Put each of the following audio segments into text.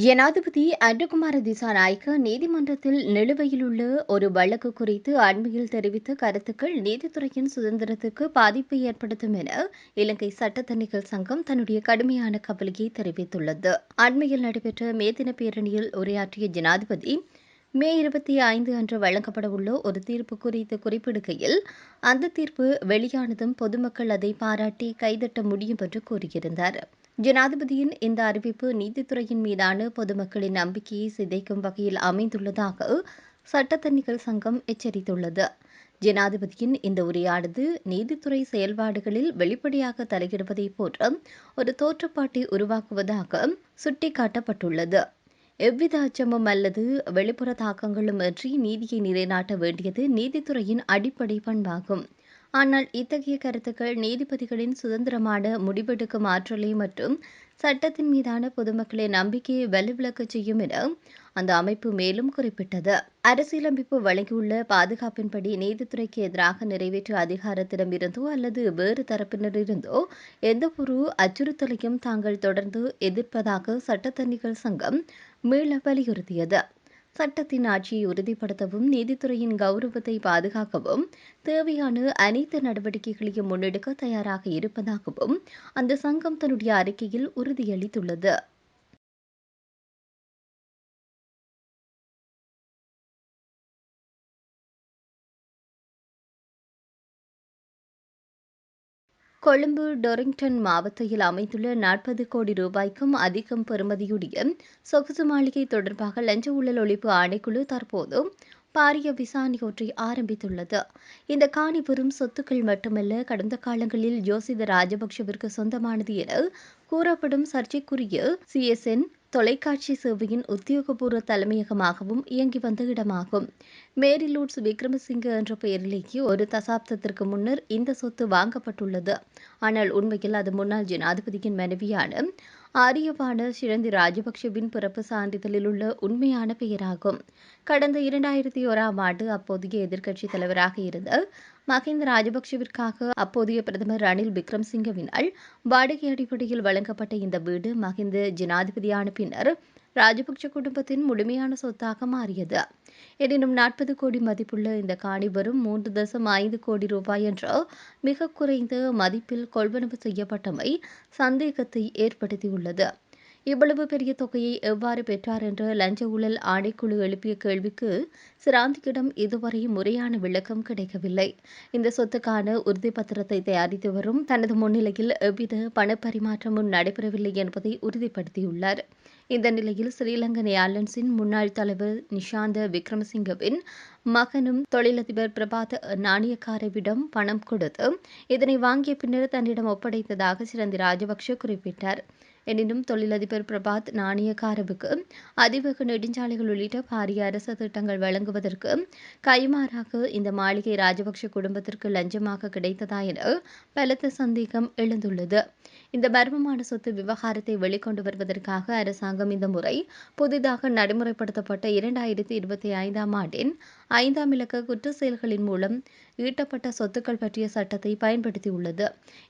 ஜனாதிபதி அன்றகுமார திசாநாயக்க நீதிமன்றத்தில் நிலுவையில் உள்ள ஒரு வழக்கு குறித்து அண்மையில் தெரிவித்த கருத்துக்கள் நீதித்துறையின் சுதந்திரத்துக்கு பாதிப்பை ஏற்படுத்தும் என இலங்கை சட்டத்தணிகள் சங்கம் தன்னுடைய கடுமையான கவலையை தெரிவித்துள்ளது. அண்மையில் நடைபெற்ற மே தின பேரணியில் உரையாற்றிய ஜனாதிபதி மே 25 அன்று வழங்கப்பட உள்ள ஒரு தீர்ப்பு குறித்து குறிப்பிடுகையில், அந்த தீர்ப்பு வெளியானதும் பொதுமக்கள் அதை பாராட்டி கைதட்ட முடியும் என்று கூறியிருந்தார். ஜனாதிபதியின் இந்த அறிவிப்பு நீதித்துறையின் மீதான பொதுமக்களின் நம்பிக்கையை சிதைக்கும் வகையில் அமைந்துள்ளதாக சட்டத்தணிகள் சங்கம் எச்சரித்துள்ளது. ஜனாதிபதியின் இந்த உரையானது நீதித்துறை செயல்பாடுகளில் வெளிப்படையாக தலையிடுவதை போன்ற ஒரு தோற்றப்பாட்டை உருவாக்குவதாக சுட்டிக்காட்டப்பட்டுள்ளது. எவ்வித அச்சமும் அல்லது வெளிப்புற தாக்கங்களும் இன்றி நீதியை நிலைநாட்ட வேண்டியது நீதித்துறையின் அடிப்படை பண்பாகும். ஆனால் இத்தகைய கருத்துக்கள் நீதிபதிகளின் சுதந்திரமான முடிவெடுக்கும் ஆற்றலை மற்றும் சட்டத்தின் மீதான பொதுமக்களின் நம்பிக்கையை வலுவிழக்கச் செய்யும் என அந்த அமைப்பு மேலும் குறிப்பிட்டது. அரசியலமைப்பு வழங்கியுள்ள பாதுகாப்பின்படி நீதித்துறைக்கு எதிராக நிறைவேற்று அதிகாரத்திடமிருந்தோ அல்லது வேறு தரப்பினரிருந்தோ எந்தவொரு அச்சுறுத்தலையும் தாங்கள் தொடர்ந்து எதிர்ப்பதாக சட்டத்தணிகள் சங்கம் மீள வலியுறுத்தியது. சட்டத்தின் ஆட்சியை உறுதிப்படுத்தவும் நீதித்துறையின் கௌரவத்தை பாதுகாக்கவும் தேவையான அனைத்து நடவடிக்கைகளையும் முன்னெடுக்க தயாராக இருப்பதாகவும் அந்த சங்கம் தன்னுடைய அறிக்கையில் உறுதியளித்துள்ளது. கொழும்பு டொரிங்டன் மாவட்டத்தில் அமைந்துள்ள 40 கோடி ரூபாய்க்கும் அதிகம் பெறுமதியுடைய சொகுசு மாளிகை தொடர்பாக லஞ்ச ஊழல் ஒழிப்பு ஆணைக்குழு தற்போது பாரிய விசாரணையொன்றை ஆரம்பித்துள்ளது. இந்த காணி வெறும் சொத்துக்கள் மட்டுமல்ல, கடந்த காலங்களில் ஜோசித ராஜபக்ஷவிற்கு சொந்தமானது என கூறப்படும் சர்ச்சைக்குரிய CSN தொலைக்காட்சி சேவையின் உத்தியோகபூர்வ தலைமையகமாகவும் இயங்கி வந்த இடமாகும். மேரி லூட்ஸ் விக்ரமசிங்க என்ற பெயரிலேயே ஒரு தசாப்தத்திற்கு முன்னர் இந்த சொத்து வாங்கப்பட்டுள்ளது. ஆனால் உண்மையில் அது முன்னாள் ஜனாதிபதியின் மனைவியான ஆரியவான சிரந்தி ராஜபக்ஷவின் பிறப்பு சான்றிதழில் உள்ள உண்மையான பெயராகும். கடந்த 2001ஆம் ஆண்டு அப்போதைய எதிர்க்கட்சித் தலைவராக இருந்த மஹிந்த ராஜபக்ஷவிற்காக அப்போதைய பிரதமர் ரணில் விக்ரமசிங்கவினால் வாடகை அடிப்படையில் வழங்கப்பட்ட இந்த வீடு மஹிந்த ஜனாதிபதியான பின்னர் ராஜபக்ஷ குடும்பத்தின் முழுமையான சொத்தாக மாறியது. எனினும் 40 கோடி மதிப்புள்ள இந்த காணி வரும் 3.5 கோடி ரூபாய் என்ற மிக குறைந்த மதிப்பில் கொள்வனவு செய்யப்பட்டமை சந்தேகத்தை ஏற்படுத்தியுள்ளது. இவ்வளவு பெரிய தொகையை எவ்வாறு பெற்றார் என்ற லஞ்ச ஊழல் ஆணைக்குழு எழுப்பிய கேள்விக்கு சிராந்தியிடம் இதுவரை முறையான விளக்கம் கிடைக்கவில்லை. இந்த சொத்துக்கான உறுதிப்பத்திரத்தை தயாரித்து வரும் தனது முன்னிலையில் எவ்வித பணப்பரிமாற்றமும் நடைபெறவில்லை என்பதை உறுதிப்படுத்தியுள்ளார். இந்த நிலையில் ஸ்ரீலங்கன் ஏர்லைன்ஸின் முன்னாள் தலைவர் நிஷாந்த விக்ரமசிங்கவின் மகனும் தொழிலதிபர் பிரபாத் நாணயக்காரவிடம் பணம் கொடுத்து இதனை வாங்கிய பின்னர் தன்னிடம் ஒப்படைத்ததாக சிரந்தி ராஜபக்ஷ குறிப்பிட்டார். எனினும் தொழிலதிபர் பிரபாத் நாணயக்காரவுக்கு அதிவேக நெடுஞ்சாலைகள் உள்ளிட்ட பாரிய அரசு திட்டங்கள் வழங்குவதற்கு கைமாறாக இந்த மாளிகை ராஜபக்ஷ குடும்பத்திற்கு லஞ்சமாக கிடைத்ததா என பலத்த சந்தேகம் எழுந்துள்ளது. இந்த மர்மமான சொத்து விவகாரத்தை வெளிக்கொண்டு வருவதற்காக அரசாங்கம் இந்த முறை புதிதாக நடைமுறைப்படுத்தப்பட்ட 2025ஆம் ஆண்டின் 5ஆம் இலக்க குற்ற செயல்களின் மூலம் ஈட்டப்பட்ட சொத்துக்கள் பற்றிய சட்டத்தை பயன்படுத்தியுள்ளது.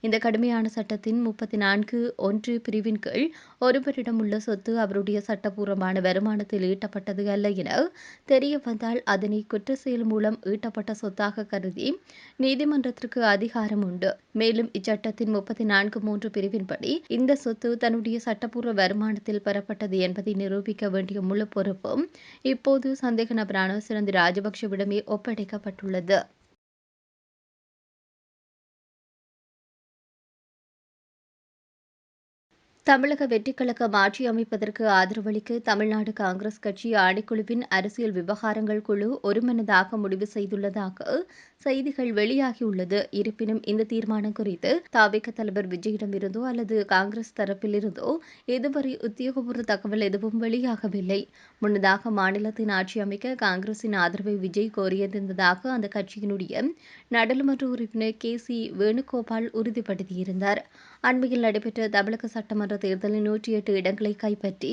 இந்த கடுமையான சட்டத்தின் 34(1) பிரிவின் கீழ் ஒருவரிடம் உள்ள சொத்து அவருடைய சட்டபூர்வமான வருமானத்தில் ஈட்டப்பட்டது அல்ல என தெரிய வந்தால் அதனை குற்ற செயல் மூலம் ஈட்டப்பட்ட சொத்தாக கருதி நீதிமன்றத்திற்கு அதிகாரம் உண்டு. மேலும் இச்சட்டத்தின் 34(3) பிரிவின்படி இந்த சொத்து தன்னுடைய சட்டபூர்வ வருமானத்தில் பெறப்பட்டது என்பதை நிரூபிக்க வேண்டிய முழு பொறுப்பும் இப்போது சந்தேக நபரான சிரந்தி ராஜபக்ஷவிடமே ஒப்படைக்கப்பட்டுள்ளது. தமிழக வெற்றிக்கழகம் ஆட்சி அமைப்பதற்கு ஆதரவளிக்க தமிழ்நாடு காங்கிரஸ் கட்சி ஆணைக்குழுவின் அரசியல் விவகாரங்கள் குழு ஒருமனதாக முடிவு செய்துள்ளதாக செய்திகள் வெளியாகியுள்ளது. இருப்பினும் இந்த தீர்மானம் குறித்து தவிக தலைவர் விஜயிடமிருந்தோ அல்லது காங்கிரஸ் தரப்பிலிருந்தோ இதுவரை உத்தியோகபூர்வ தகவல் எதுவும் வெளியாகவில்லை. முன்னதாக மாநிலத்தின் ஆட்சி அமைக்க காங்கிரசின் ஆதரவை விஜய் கோரியிருந்ததாக அந்த கட்சியினுடைய நாடாளுமன்ற உறுப்பினர் KC வேணுகோபால் உறுதிப்படுத்தியிருந்தார். அண்மையில் நடைபெற்ற தமிழக சட்டமன்ற தேர்தலில் 108 இடங்களை கைப்பற்றி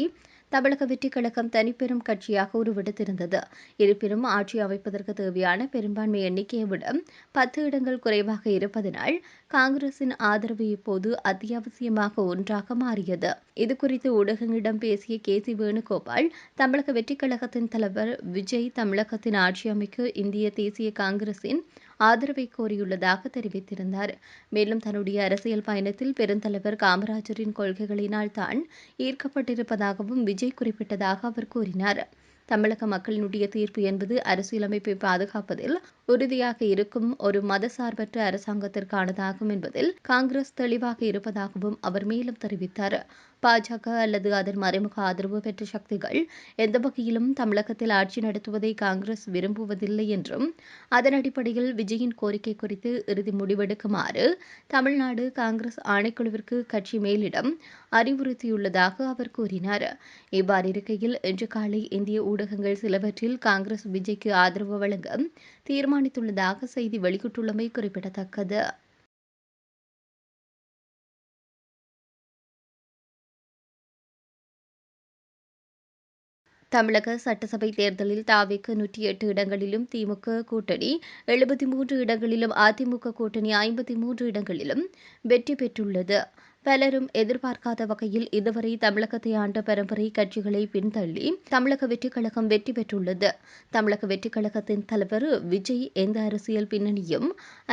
தமிழக வெற்றிக் கழகம் தனிப்பெரும் கட்சியாக உருவெடுத்திருந்தது. இருப்பினும் ஆட்சி அமைப்பதற்கு தேவையான பெரும்பான்மை எண்ணிக்கையை விட 10 இடங்கள் குறைவாக இருப்பதனால் காங்கிரசின் ஆதரவு இப்போது அத்தியாவசியமாக ஒன்றாக மாறியது. இதுகுறித்து ஊடகங்களிடம் பேசிய கே.சி. வேணுகோபால், தமிழக வெற்றிக் கழகத்தின் தலைவர் விஜய் தமிழகத்தின் ஆட்சி அமைக்க இந்திய தேசிய காங்கிரசின் ஆதரவை கோரியுள்ளதாக தெரிவித்திருந்தார். மேலும் தன்னுடைய அரசியல் பயணத்தில் பெருந்தலைவர் காமராஜரின் கொள்கைகளினால் தான் ஈர்க்கப்பட்டிருப்பதாகவும் விஜய் குறிப்பிட்டதாக அவர் கூறினார். தமிழக மக்களினுடைய தீர்ப்பு என்பது அரசியலமைப்பை பாதுகாப்பதில் உறுதியாக இருக்கும் ஒரு மதசார்பற்ற அரசாங்கத்திற்கானதாகும் என்பதில் காங்கிரஸ் தெளிவாக இருப்பதாகவும் அவர் மேலும் தெரிவித்தார். பாஜக அல்லது அதன் மறைமுக ஆதரவு பெற்ற சக்திகள் எந்த வகையிலும் தமிழகத்தில் ஆட்சி நடத்துவதை காங்கிரஸ் விரும்புவதில்லை என்றும், அதன் அடிப்படையில் விஜயின் கோரிக்கை குறித்து இறுதி முடிவெடுக்குமாறு தமிழ்நாடு காங்கிரஸ் ஆணைக்குழுவிற்கு கட்சி மேலிடம் அறிவுறுத்தியுள்ளதாக அவர் கூறினார். இவ்வாறிருக்கையில் இன்று காலை இந்திய ஊடகங்கள் சிலவற்றில் காங்கிரஸ் விஜய்க்கு ஆதரவு வழங்க தீர்மானித்துள்ளதாக செய்தி வெளியிட்டுள்ளமை குறிப்பிடத்தக்கது. தமிழக சட்டசபை தேர்தலில் தாவேக்கு 108 இடங்களிலும், திமுக கூட்டணி 73 இடங்களிலும், அதிமுக கூட்டணி 53 இடங்களிலும் வெற்றி பெற்றுள்ளது. பலரும் எதிர்பார்க்காத வகையில் இதுவரை தமிழகத்தை ஆண்ட பரம்பரை கட்சிகளை பின்தள்ளி தமிழக வெற்றிக் கழகம் வெற்றி பெற்றுள்ளது. தமிழக வெற்றிக் கழகத்தின் தலைவர் விஜய் எந்த அரசியல் பின்னணியும்,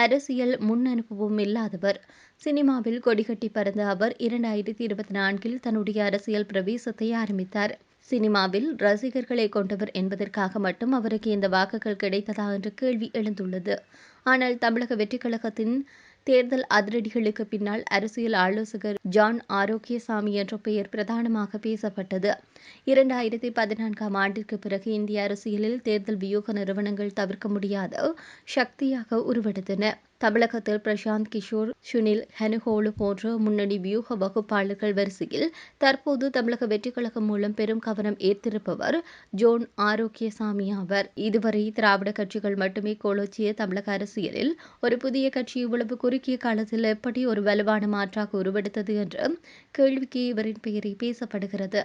அரசியல் முன் அனுபவமும் இல்லாதவர். சினிமாவில் கொடிகட்டி பறந்த அவர் 2024இல் தன்னுடைய அரசியல் பிரவேசத்தை ஆரம்பித்தார். சினிமாவில் ரசிகர்களை கொண்டவர் என்பதற்காக மட்டும் அவருக்கு இந்த வாக்குகள் கிடைத்ததா என்ற கேள்வி எழுந்துள்ளது. ஆனால் தமிழக வெற்றிக் கழகத்தின் தேர்தல் அதிரடிகளுக்கு பின்னால் அரசியல் ஆலோசகர் ஜான் ஆரோக்கியசாமி என்ற பெயர் பிரதானமாக பேசப்பட்டது. 2014ஆம் ஆண்டிற்கு பிறகு இந்திய அரசியலில் தேர்தல் வியூக நிறுவனங்கள் தவிர்க்க முடியாத சக்தியாக உருவெடுத்தன. தமிழகத்தில் பிரசாந்த் கிஷோர், சுனில் ஹனுகோலு போன்ற முன்னணி வியூக வகுப்பாளர்கள் வரிசையில் தற்போது தமிழக வெற்றிக் கழகம் மூலம் பெரும் கவனம் ஈர்த்திருப்பவர் ஜோன் ஆரோக்கியசாமி ஆவார். இதுவரை திராவிட கட்சிகள் மட்டுமே கோலோச்சிய தமிழக அரசியலில் ஒரு புதிய கட்சி இவ்வளவு குறுகிய காலத்தில் எப்படி ஒரு வலுவான மாற்றாக உருவெடுத்தது என்ற கேள்விக்கு இவரின் பெயரை பேசப்படுகிறது.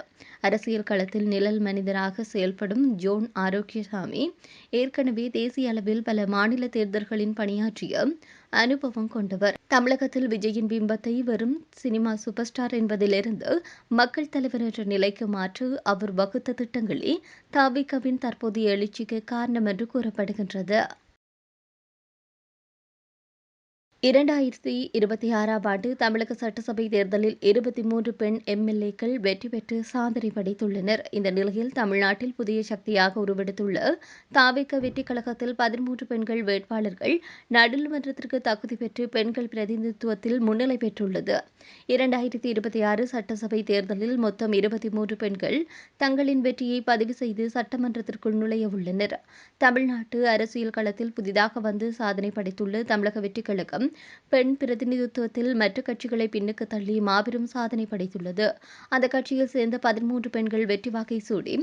அரசியல் களத்தில் நிழல் மனிதராக செயல்படும் ஜோன் ஆரோக்கியசாமி ஏற்கனவே தேசிய அளவில் பல மாநில தேர்தல்களின் பணியாற்றிய அனுபவம் கொண்டவர். தமிழகத்தில் விஜயின் பிம்பத்தை வெறும் சினிமா சூப்பர் ஸ்டார் என்பதிலிருந்து மக்கள் தலைவர் என்ற நிலைக்கு மாற்ற அவர் வகுத்த திட்டங்களே தவிகவின் தற்போதைய எழுச்சிக்கு காரணம் என்று கூறப்படுகின்றது. 2026ஆம் ஆண்டு தமிழக சட்டசபை தேர்தலில் 23 பெண் எம்.எல்.ஏக்கள் வெற்றி பெற்று சாதனை படைத்துள்ளனர். இந்த நிலையில் தமிழ்நாட்டில் புதிய சக்தியாக உருவெடுத்துள்ள தாவேக வெற்றிக் கழகத்தில் 13 பெண்கள் வேட்பாளர்கள் நாடாளுமன்றத்திற்கு தகுதி பெற்று பெண்கள் பிரதிநிதித்துவத்தில் முன்னிலை பெற்றுள்ளது. 2026 சட்டசபை தேர்தலில் மொத்தம் 23 பெண்கள் தங்களின் வெற்றியை பதிவு செய்து சட்டமன்றத்திற்குள் நுழைய உள்ளனர். தமிழ்நாட்டு அரசியல் களத்தில் புதிதாக வந்து சாதனை படைத்துள்ள தமிழக வெற்றிக் கழகம் பெண் பிரதிநிதித்துவத்தில் மற்ற கட்சிகளை பின்னுக்கு தள்ளி மாபெரும் சாதனை படைத்துள்ளது. அந்த கட்சியில் சேர்ந்த 13 பெண்கள் வெற்றி வாகை சூடி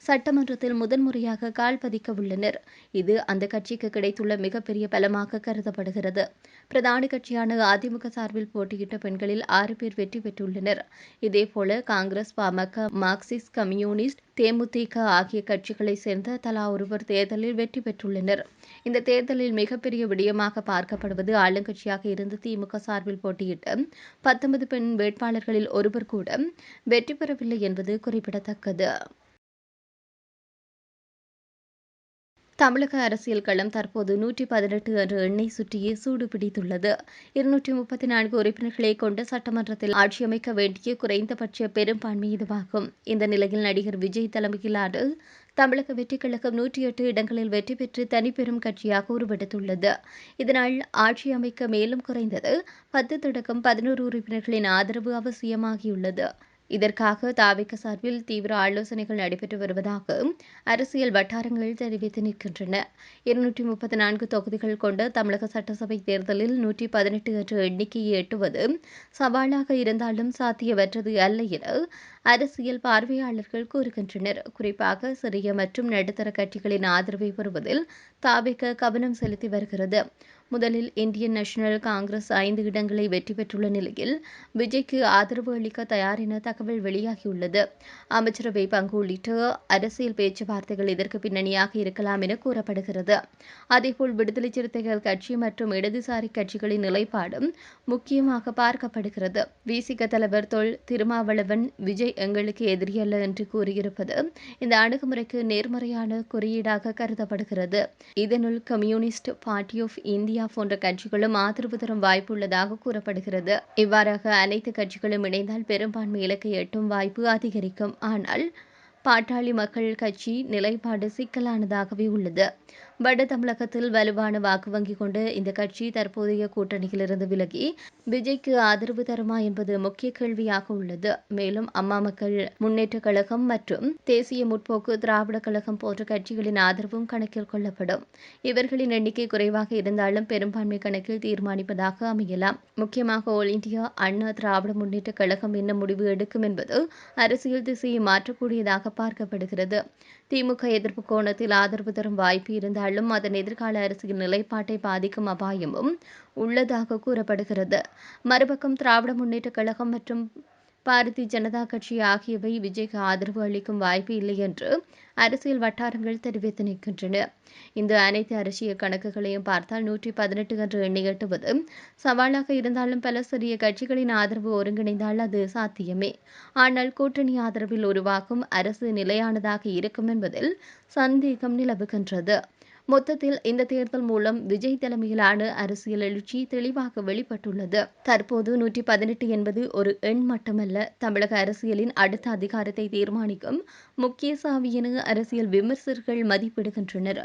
சட்டமன்றத்தில் முதன்முறையாக கால் பதிக்க உள்ளனர். இது அந்த கட்சிக்கு கிடைத்துள்ள மிகப்பெரிய பலமாக கருதப்படுகிறது. பிரதான கட்சியான அதிமுக சார்பில் போட்டியிட்ட பெண்களில் 6 பேர் வெற்றி பெற்றுள்ளனர். இதேபோல காங்கிரஸ், பாமக, மார்க்சிஸ்ட் கம்யூனிஸ்ட், தேமுதிக ஆகிய கட்சிகளை சேர்ந்த தலா ஒருவர் தேர்தலில் வெற்றி பெற்றுள்ளனர். இந்த தேர்தலில் மிகப்பெரிய விடயமாக பார்க்கப்படுவது ஆளுங்கட்சியாக இருந்து திமுக சார்பில் போட்டியிட்ட 19 பெண் வேட்பாளர்களில் ஒருவர் கூட வெற்றி பெறவில்லை என்பது குறிப்பிடத்தக்கது. தமிழக அரசியல் களம் தற்போது 118 என்ற எண்ணை சுற்றியே சூடு பிடித்துள்ளது. 234 உறுப்பினர்களை கொண்ட சட்டமன்றத்தில் ஆட்சி அமைக்க வேண்டிய குறைந்தபட்ச பெரும்பான்மை இதுவாகும். இந்த நிலையில் நடிகர் விஜய் தலைமையிலான தமிழக வெற்றிக் கழகம் 108 இடங்களில் வெற்றி பெற்று தனிப்பெரும் கட்சியாக உருவெடுத்துள்ளது. இதனால் ஆட்சி அமைக்க மேலும் குறைந்தது 10 தொடக்கம் 11 உறுப்பினர்களின் ஆதரவு அவசியமாகியுள்ளது. இதற்காக தாவேக சார்பில் தீவிர ஆலோசனைகள் நடைபெற்று வருவதாக அரசியல் வட்டாரங்கள் தெரிவித்து நிற்கின்றன. 234 தொகுதிகள் கொண்ட தமிழக சட்டசபை தேர்தலில் 118 என்ற எண்ணிக்கையை எட்டுவது சவாலாக இருந்தாலும் சாத்தியமற்றது அல்ல என அரசியல் பார்வையாளர்கள் கூறுகின்றனர். குறிப்பாக சிறிய மற்றும் நடுத்தர கட்சிகளின் ஆதரவை பெறுவதில் தாவேக கவனம் செலுத்தி வருகிறது. முதலில் இந்தியன் நேஷனல் காங்கிரஸ் 5 இடங்களை வெற்றி பெற்றுள்ள நிலையில் விஜய்க்கு ஆதரவு அளிக்க தயார் என தகவல் வெளியாகியுள்ளது. அமைச்சரவை பங்கு உள்ளிட்ட அரசியல் பேச்சுவார்த்தைகள் இதற்கு பின்னணியாக இருக்கலாம் என கூறப்படுகிறது. அதேபோல் விடுதலை சிறுத்தைகள் கட்சி மற்றும் இடதுசாரி கட்சிகளின் நிலைப்பாடும் முக்கியமாக பார்க்கப்படுகிறது. விசிக தலைவர் தொல் திருமாவளவன் விஜய் எங்களுக்கு எதிரியல்ல என்று கூறியிருப்பது இந்த அணுகுமுறைக்கு நேர்மறையான குறியீடாக கருதப்படுகிறது. இதனுள் கம்யூனிஸ்ட் பார்ட்டி ஆஃப் இந்தியா போன்ற கட்சிகளும் ஆதரவு தரும் வாய்ப்பு உள்ளதாக கூறப்படுகிறது. இவ்வாறாக அனைத்து கட்சிகளும் இணைந்தால் பெரும்பான்மை இலக்கை எட்டும் வாய்ப்பு அதிகரிக்கும். ஆனால் பாட்டாளி மக்கள் கட்சி நிலைப்பாடு சிக்கலானதாகவே உள்ளது. வட தமிழகத்தில் வலுவான வாக்கு வங்கி கொண்ட இந்த கட்சி தற்போதைய கூட்டணியிலிருந்து விலகி விஜய்க்கு ஆதரவு தருமா என்பது முக்கிய கேள்வியாக உள்ளது. மேலும் அம்மா மக்கள் முன்னேற்ற கழகம் மற்றும் தேசிய முற்போக்கு திராவிட கழகம் போன்ற கட்சிகளின் ஆதரவும் கணக்கில் கொள்ளப்படும். இவர்களின் எண்ணிக்கை குறைவாக இருந்தாலும் பெரும்பான்மை கணக்கில் தீர்மானிப்பதாக அமையலாம். முக்கியமாக ஆல் இந்தியா அண்ணா திராவிட முன்னேற்ற கழகம் என்ன முடிவு எடுக்கும் என்பது அரசியல் திசையை மாற்றக்கூடியதாக பார்க்கப்படுகிறது. திமுக எதிர்ப்பு கோணத்தில் ஆதரவு தரும் வாய்ப்பு இருந்தாலும் அதன் எதிர்கால அரசியல் நிலைப்பாட்டை பாதிக்கும் அபாயமும் உள்ளதாக கூறப்படுகிறது. மறுபக்கம் திராவிட முன்னேற்ற கழகம் மற்றும் பாரதிய ஜனதா கட்சி ஆகியவை விஜய்க்கு ஆதரவு அளிக்கும் வாய்ப்பு இல்லை என்று அரசியல் வட்டாரங்கள் தெரிவித்து நிற்கின்றன. இந்த அனைத்து அரசியல் கணக்குகளையும் பார்த்தால் 118 என்று எண்ணி எட்டுவது சவாலாக இருந்தாலும் பல சிறிய கட்சிகளின் ஆதரவு ஒருங்கிணைந்தால் அது சாத்தியமே. ஆனால் கூட்டணி ஆதரவில் உருவாக்கும் அரசு நிலையானதாக இருக்கும் என்பதில் சந்தேகம் நிலவுகின்றது. மொத்தத்தில் இந்த தேர்தல் மூலம் விஜய் தலைமையிலான அரசியல் எழுச்சி தெளிவாக வெளிப்பட்டுள்ளது. தற்போது 118 என்பது ஒரு எண் மட்டுமல்ல, தமிழக அரசியலின் அடுத்த அதிகாரத்தை தீர்மானிக்கும் முக்கிய சாவி என அரசியல் விமர்சகர்கள் மதிப்பிடுகின்றனர்.